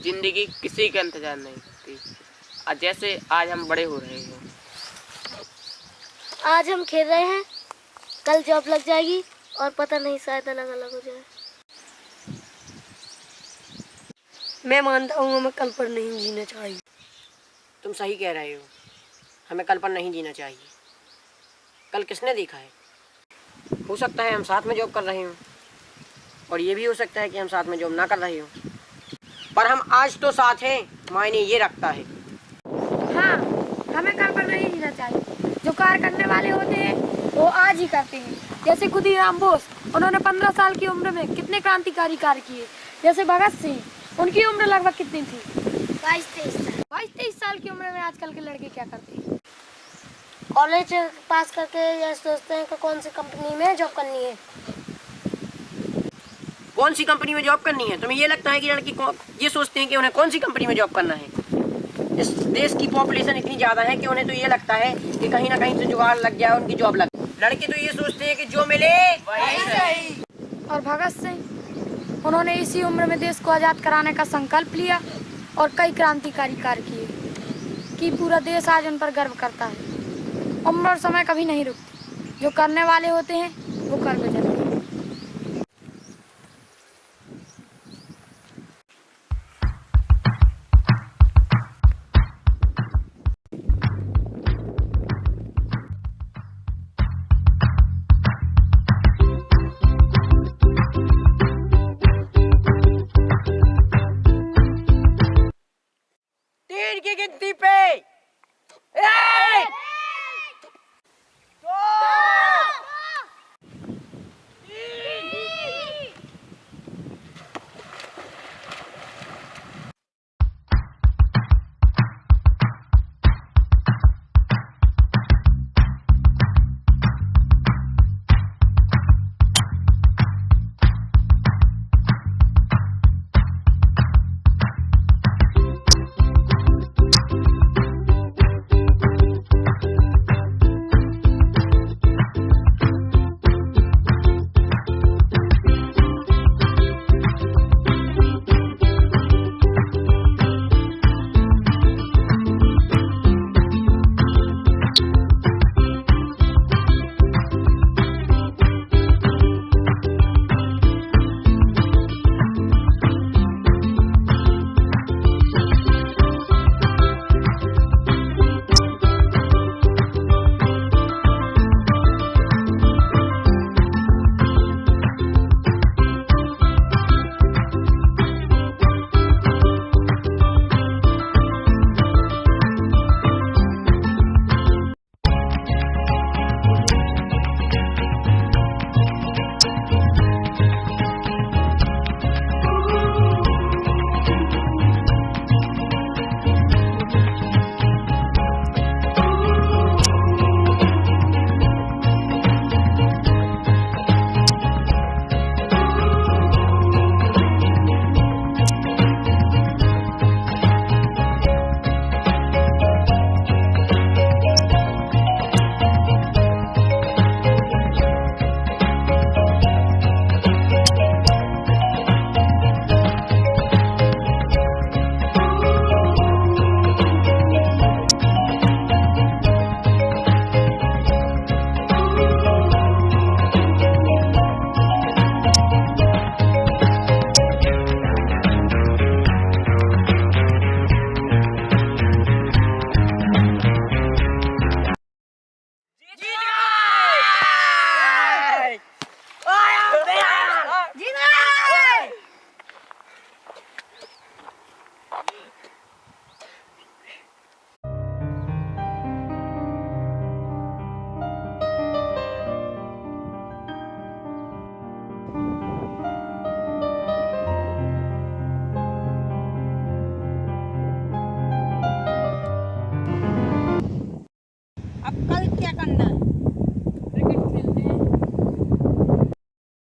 जिंदगी किसी का इंतजार नहीं करती। और जैसे आज हम बड़े हो रहे हैं, आज हम खेल रहे हैं, कल जॉब लग जाएगी और पता नहीं शायद अलग अलग हो जाए। मैं मानता हूँ हमें कल पर नहीं जीना चाहिए। तुम सही कह रहे हो, हमें कल पर नहीं जीना चाहिए। कल किसने देखा है? हो सकता है हम साथ में जॉब कर रहे हों, और ये भी हो सकता है कि हम साथ में जॉब ना कर रहे हों, पर हम आज तो साथ हैं, मायने ये रखता है। हाँ, हमें कल पर नहीं जीना चाहिए। जो कार्य करने वाले होते हैं वो आज ही करते हैं। जैसे खुदीराम बोस, उन्होंने 15 साल की उम्र में कितने क्रांतिकारी कार्य किए। जैसे भगत सिंह, उनकी उम्र लगभग कितनी थी? 22-23 साल की उम्र में आजकल के लड़के क्या करते हैं? कॉलेज पास करके ये सोचते हैं कि कौन सी कंपनी में जॉब करनी है। कौन सी कंपनी में जॉब करनी है? तुम्हें ये लगता है कि लड़की ये सोचते हैं कि उन्हें कौन सी कंपनी में जॉब करना है? इस देश की पॉपुलेशन इतनी ज़्यादा है कि उन्हें तो ये लगता है कि कहीं ना कहीं से जुगाड़ लग जाए, उनकी जॉब लग। लड़के तो ये सोचते हैं कि जो मिले वही सही। और भगत सिंह, उन्होंने इसी उम्र में देश को आज़ाद कराने का संकल्प लिया और कई क्रांतिकारी कार्य किए कि पूरा देश आज उन पर गर्व करता है। उम्र और समय कभी नहीं रुकती, जो करने वाले होते हैं वो कर गुजरते हैं। तीन की गिनती पे 1 2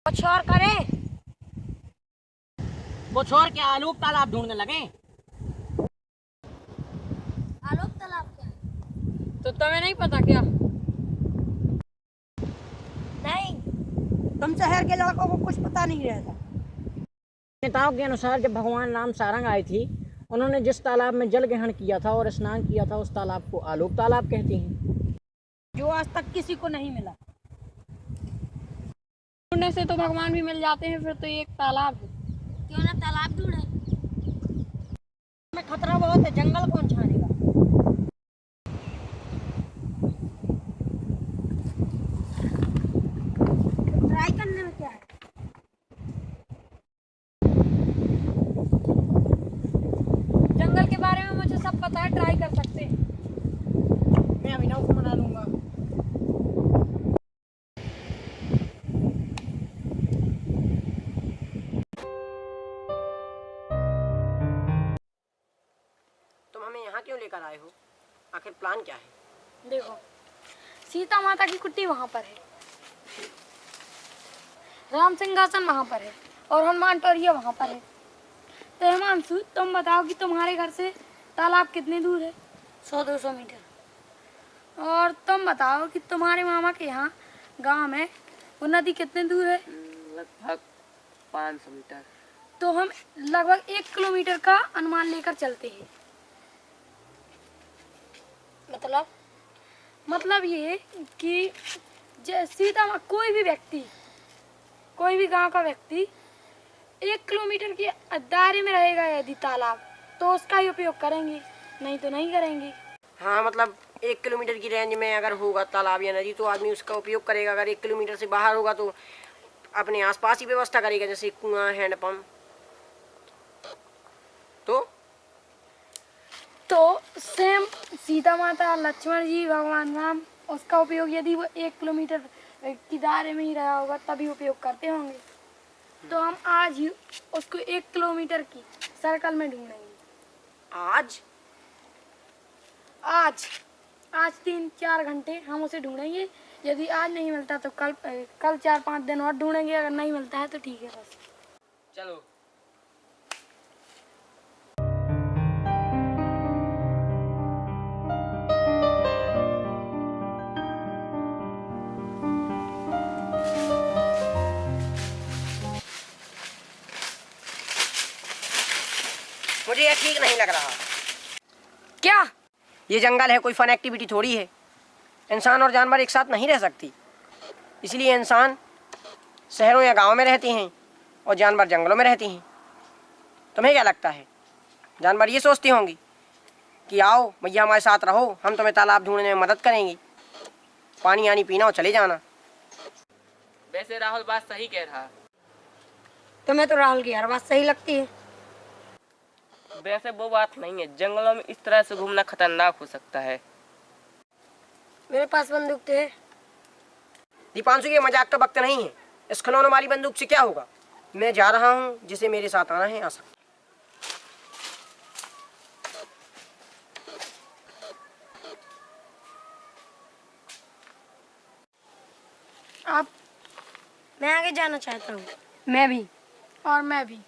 कुछ और करें? कुछ और क्या, आलोक तालाब ढूंढने लगे? आलोक तालाब क्या है? तो तुम्हें नहीं पता क्या? नहीं। तुम शहर के लड़कों को कुछ पता नहीं रहता। नेताओं के अनुसार जब भगवान राम सारंग आए थे उन्होंने जिस तालाब में जल ग्रहण किया था और स्नान किया था उस तालाब को आलोक तालाब कहते हैं, जो आज तक किसी को नहीं मिला। ढूंढने से तो भगवान भी मिल जाते हैं, फिर तो ये एक तालाब है। क्यों ना तालाब ढूंढे? में खतरा बहुत है, जंगल कौन छानेगा। ट्राई करने में क्या है? जंगल के बारे में मुझे सब पता है, ट्राई कर सकते हैं। मैं अभिनव को मना लूंगा। तुम हमें यहाँ क्यों लेकर आए हो? आखिर प्लान क्या है? देखो, सीता माता की कुटी वहां पर है, राम सिंहासन वहां पर है और हनुमान टोरिया वहां पर है। तो हिमांशु, तुम बताओ कि तुम्हारे घर से तालाब कितनी दूर है? 100-200 मीटर। और तुम बताओ कि तुम्हारे मामा के यहाँ गांव में वो नदी कितने दूर है? लगभग 500 मीटर। तो हम लगभग 1 किलोमीटर का अनुमान लेकर चलते हैं। मतलब ये कि सीता कोई भी गांव का व्यक्ति 1 किलोमीटर के दायरे में रहेगा यदि तालाब, तो उसका ही उपयोग करेंगे, नहीं तो नहीं करेंगे। हाँ, मतलब 1 किलोमीटर की रेंज में अगर होगा तालाब या नदी तो आदमी उसका उपयोग करेगा। अगर 1 किलोमीटर से बाहर होगा तो अपने आसपास ही व्यवस्था करेगा, जैसे कुआं, हैंडपंप। तो सेम सीता माता, लक्ष्मण जी, भगवान राम, उसका उपयोग यदि वो 1 किलोमीटर की दायरे में ही रहा होगा तभी उपयोग करते होंगे। तो हम आज ही उसको 1 किलोमीटर की सर्कल में ढूंढेंगे। आज 3-4 घंटे हम उसे ढूंढेंगे। यदि आज नहीं मिलता तो कल 4-5 दिन और ढूंढेंगे। अगर नहीं मिलता है तो ठीक है, बस। चलो। मुझे ये ठीक नहीं लग रहा। क्या? ये जंगल है, कोई फन एक्टिविटी थोड़ी है। इंसान और जानवर एक साथ नहीं रह सकती, इसलिए इंसान शहरों या गांवों में रहते हैं और जानवर जंगलों में रहते हैं। तुम्हें क्या लगता है? जानवर ये सोचती होंगी कि आओ भैया हमारे साथ रहो, हम तुम्हें तालाब ढूंढने में मदद करेंगे, पानी आनी पीना और चले जाना। वैसे राहुल बात सही कह रहा। तुम्हें तो राहुल की हर बात सही लगती है। वैसे वो बात नहीं है, जंगलों में इस तरह से घूमना खतरनाक हो सकता है। मेरे पास बंदूक तो है। दीपांशु, ये मजाक का वक्त नहीं है। इस खिलौने वाली बंदूक से क्या होगा? मैं जा रहा हूँ, जिसे मेरे साथ आना है आ सकता। आप, मैं आगे जाना चाहता हूँ। मैं भी। और मैं भी।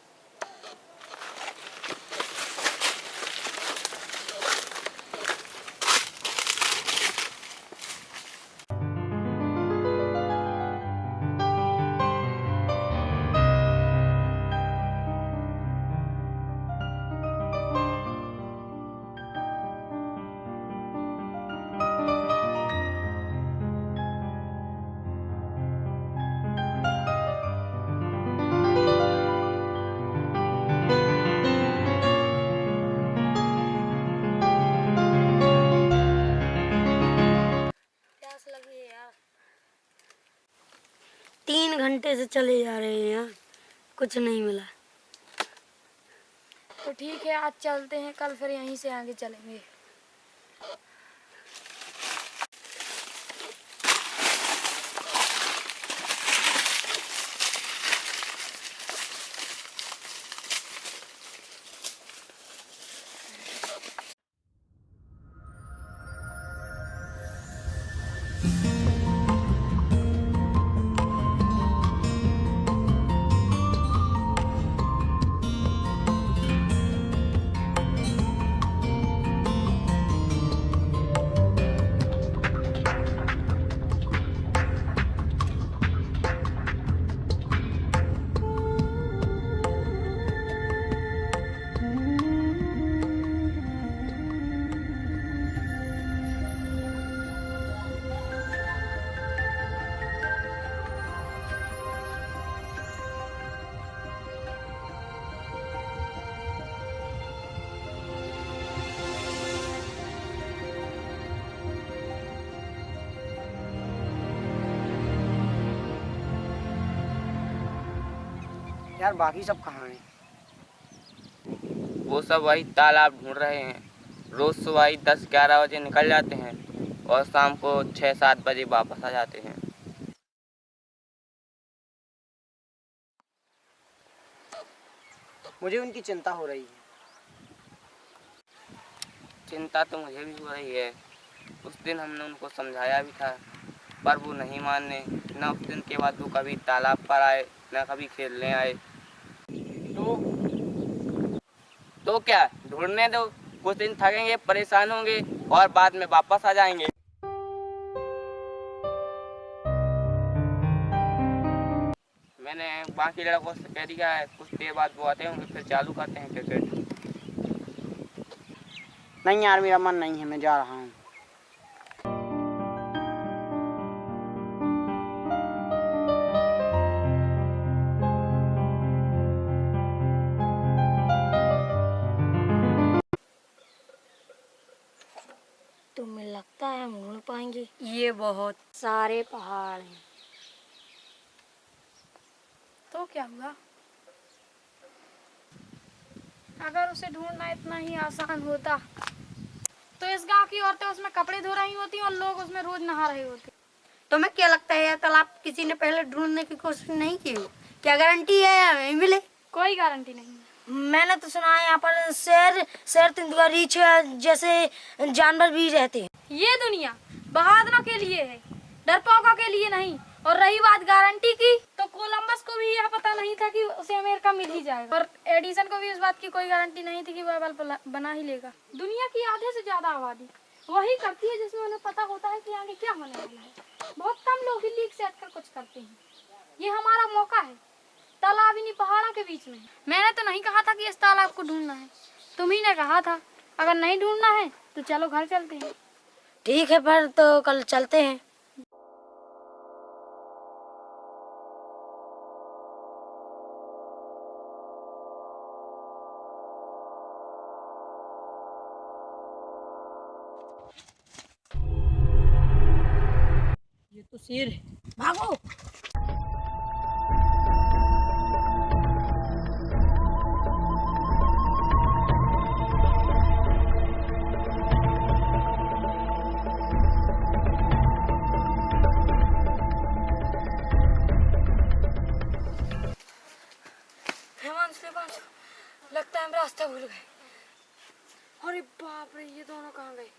प्यास लगी है यार। 3 घंटे से चले जा रहे हैं यार, कुछ नहीं मिला। तो ठीक है, आज चलते हैं, कल फिर यहीं से आगे चलेंगे। यार बाकी सब कहाँ हैं? वो सब वही तालाब ढूंढ रहे हैं। रोज सुबह ही 10-11 बजे निकल जाते हैं और शाम को 6-7 बजे वापस आ जाते हैं। मुझे उनकी चिंता हो रही है। चिंता तो मुझे भी हो रही है। उस दिन हमने उनको समझाया भी था, पर वो नहीं माने। न उस दिन के बाद वो कभी तालाब पर आए, न कभी खेलने आए। तो क्या, ढूंढने दो। कुछ दिन थकेंगे, परेशान होंगे और बाद में वापस आ जाएंगे। मैंने बाकी लड़कों से कह दिया है, कुछ देर बाद वो आते होंगे, फिर चालू करते हैं क्रिकेट। नहीं यार, मेरा मन नहीं है, मैं जा रहा हूँ। तुम्हें लगता है हम ढूंढ पाएंगे? ये बहुत सारे पहाड़ हैं। तो क्या हुआ? अगर उसे ढूंढना इतना ही आसान होता तो इस गांव की औरतें उसमें कपड़े धो रही होती और लोग उसमें रोज नहा रहे होते। तुम्हें क्या लगता है यह तालाब किसी ने पहले ढूंढने की कोशिश नहीं की हो? क्या गारंटी है हमें मिले? कोई गारंटी नहीं है। मैंने तो सुना है यहाँ पर शेर तेंदुआ रीछ जैसे जानवर भी रहते हैं। ये दुनिया बहादुरों के लिए है, डरपोकों के लिए नहीं। और रही बात गारंटी की, तो कोलंबस को भी यह पता नहीं था कि उसे अमेरिका मिल ही जाएगा, और एडिसन को भी इस बात की कोई गारंटी नहीं थी कि वह बल्ब बना ही लेगा। दुनिया की आधे से ज्यादा आबादी वही करती है जिसमें उन्हें पता होता है कि आगे क्या होने वाला है। बहुत कम लोग ही लीक से हटकर कुछ करते हैं। ये हमारा मौका है। तालाब इन्हीं पहाड़ों के बीच में है। मैंने तो नहीं कहा था कि इस तालाब को ढूंढना है, तुम ही ने कहा था। अगर नहीं ढूंढना है तो चलो घर चलते हैं। ठीक है, पर तो कल चलते हैं। ये तो शेर है। भागो। हिमांशु, लगता है हम रास्ता भूल गए। अरे बाप रे, ये दोनों कहाँ गए?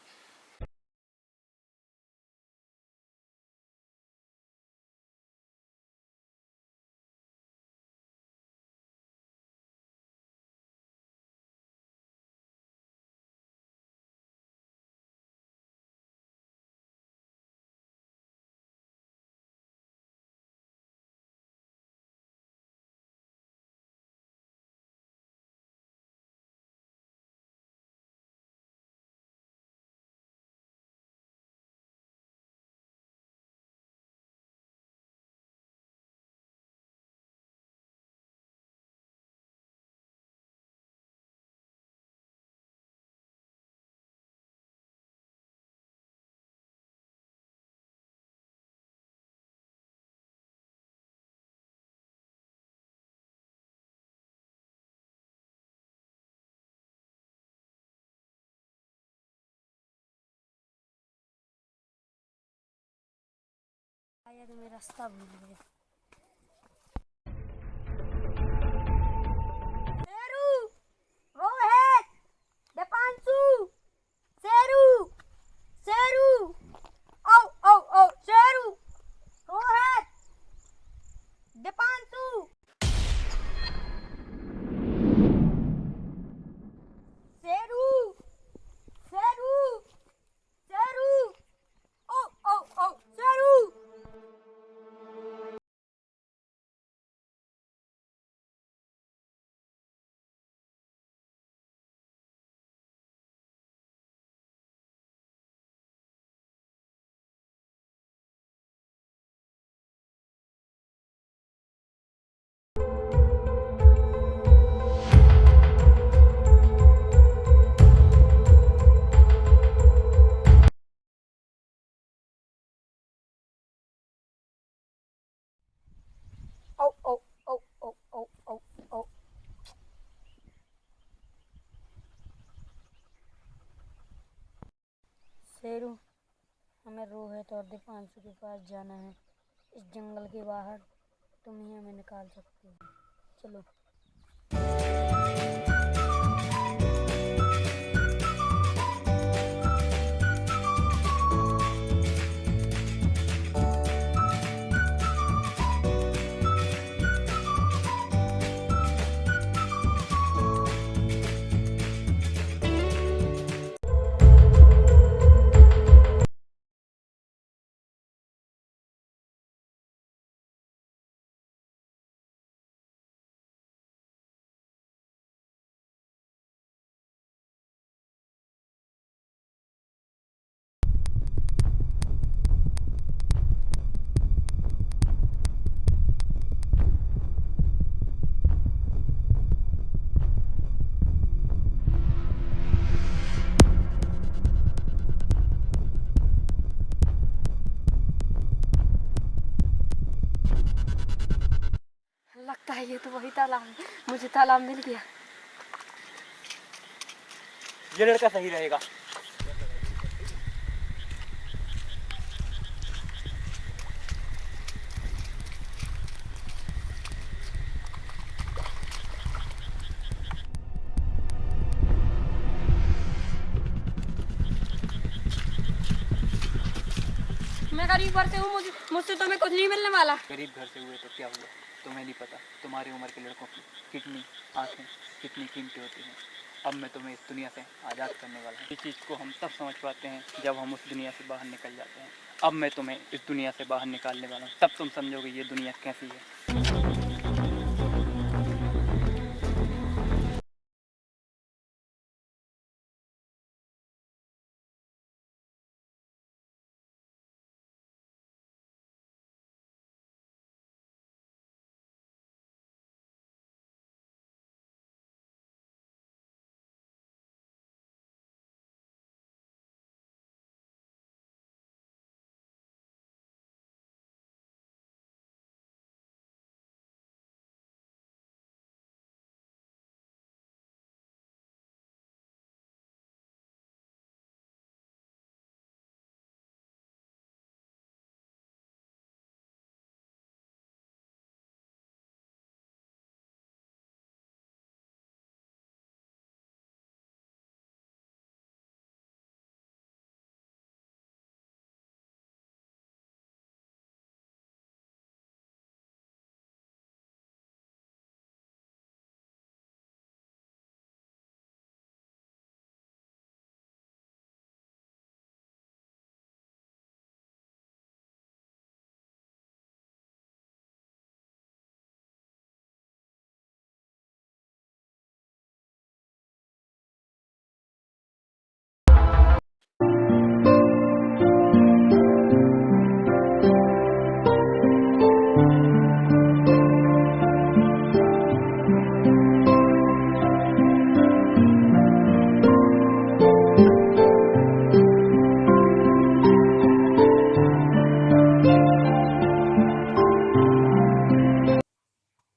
शायद मैं रास्ता भूल गया। हमें रोहित और दीपांशु के पास जाना है, इस जंगल के बाहर। तुम ही हमें निकाल सकते हो, चलो। लगता है ये तो वही तालाब है, मुझे तालाब मिल गया। ये लड़का सही रहेगा। मैं गरीब घर से हूँ, मुझसे तुम्हें कुछ नहीं मिलने वाला। गरीब घर से हुए तो क्या हुआ, तुम्हें नहीं पता तुम्हारी उम्र के लड़कों की किडनी आँखें कितनी कीमती होती हैं। अब मैं तुम्हें इस दुनिया से आज़ाद करने वाला हूँ। इस चीज़ को हम तब समझ पाते हैं जब हम उस दुनिया से बाहर निकल जाते हैं। अब मैं तुम्हें इस दुनिया से बाहर निकालने वाला हूँ, तब तुम समझोगे ये दुनिया कैसी है।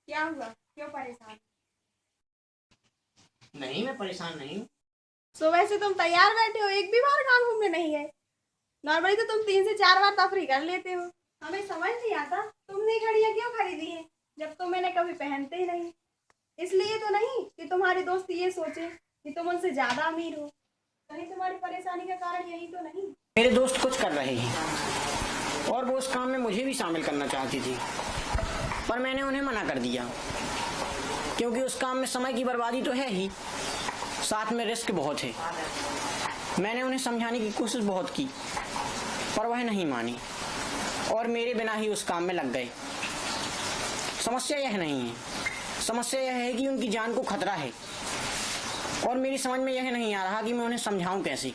क्या हुआ, क्यों परेशान? नहीं, मैं परेशान नहीं हूँ। सुबह से तुम तैयार बैठे हो, एक भी बार कहाँ घूमने नहीं गए? नॉर्मली तो तुम 3 से 4 बार तफरी कर लेते हो। हमें समझ नहीं आता तुमने घड़ियां क्यों खरीदी हैं जब तुम इन्हें कभी पहनते ही नहीं। इसलिए तो नहीं कि तुम्हारी दोस्त ये सोचे कि तुम उनसे ज्यादा अमीर हो। कहीं तुम्हारी परेशानी का कारण यही तो नहीं? मेरे दोस्त कुछ कर रहे हैं और वो उस काम में मुझे भी शामिल करना चाहती थी, पर मैंने उन्हें मना कर दिया, क्योंकि उस काम में समय की बर्बादी तो है ही, साथ में रिस्क बहुत है। मैंने उन्हें समझाने की कोशिश बहुत की, पर वह नहीं मानी और मेरे बिना ही उस काम में लग गए। समस्या यह नहीं है, समस्या यह है कि उनकी जान को खतरा है और मेरी समझ में यह नहीं आ रहा कि मैं उन्हें समझाऊं कैसे।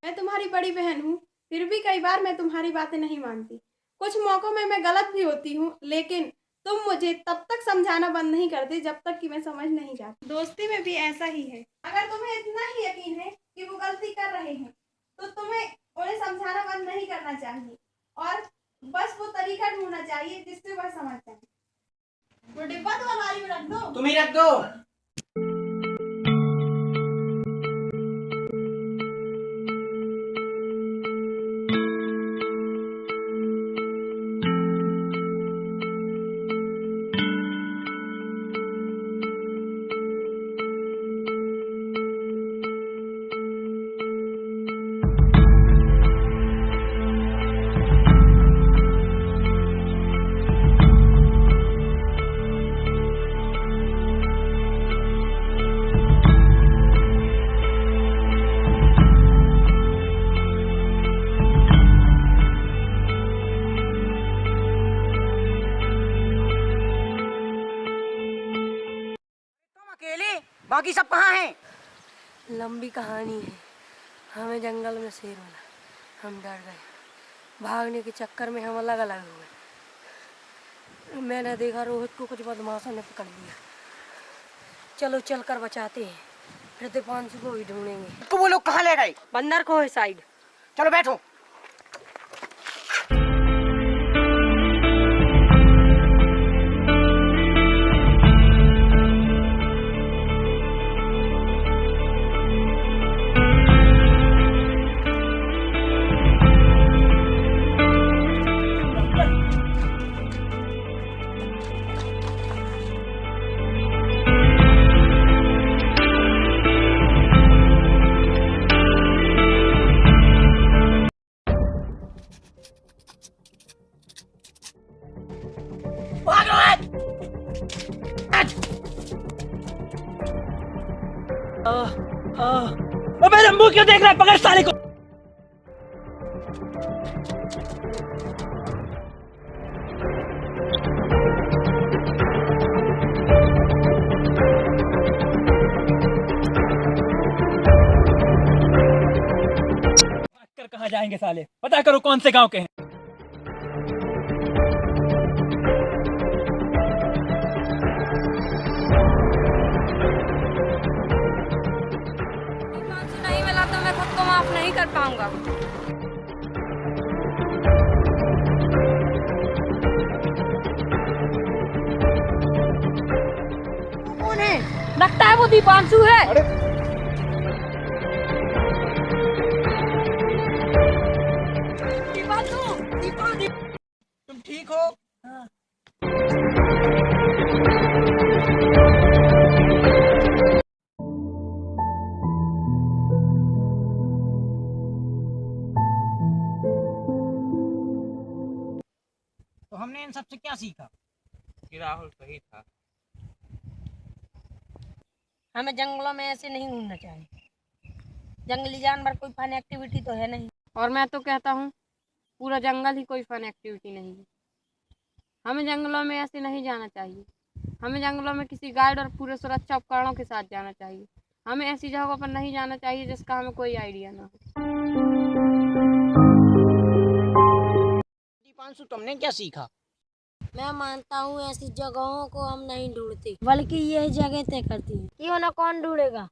मैं तुम्हारी बड़ी बहन हूँ, फिर भी कई बार मैं तुम्हारी बातें नहीं मानती। कुछ मौकों में मैं गलत भी होती हूँ, लेकिन तुम मुझे तब तक समझाना बंद नहीं करते जब तक कि मैं समझ नहीं जाती। दोस्ती में भी ऐसा ही है। अगर तुम्हें इतना ही यकीन है कि वो गलती कर रहे हैं, तो तुम्हें उन्हें समझाना बंद नहीं करना चाहिए और बस वो तरीका ढूंढना चाहिए जिससे वह समझ जाए। वो डिब्बा तो अलमारी में रख दो। तुम ही रख दो। बाकी सब कहाँ हैं? लंबी कहानी है। हमें जंगल में शेर मिला, हम डर गए। भागने के चक्कर में हम अलग अलग हुए। मैंने देखा रोहित को कुछ बदमाशों ने पकड़ लिया। चलो चलकर बचाते हैं, फिर दीपांशु को भी ढूंढेंगे। तो वो लोग कहाँ ले गए? बंदर को है साइड। चलो बैठो। मेरा मुंह क्यों देख रहा है? पकड़ साले को। कहाँ जाएंगे साले? पता करो कौन से गांव के हैं। नहीं मिला तो मैं खुद को माफ नहीं कर पाऊंगा। कौन है? लगता है वो दीपांशु है। अरे दीपांशु, तुम ठीक हो? तो हमने इन सबसे क्या सीखा? कि राहुल सही था। हमें जंगलों में ऐसे नहीं घूमना चाहिए। जंगली जानवर कोई फन एक्टिविटी तो है नहीं। और मैं तो कहता हूँ पूरा जंगल ही कोई फन एक्टिविटी नहीं है। हमें जंगलों में ऐसे नहीं जाना चाहिए। हमें जंगलों में किसी गाइड और पूरे सुरक्षा उपकरणों के साथ जाना चाहिए। हमें ऐसी जगहों पर नहीं जाना चाहिए जिसका हमें कोई आइडिया ना हो। दीपांशु, तुमने क्या सीखा? मैं मानता हूँ ऐसी जगहों को हम नहीं ढूंढते, बल्कि यही जगह तय करती है। क्यों ना, कौन ढूंढेगा?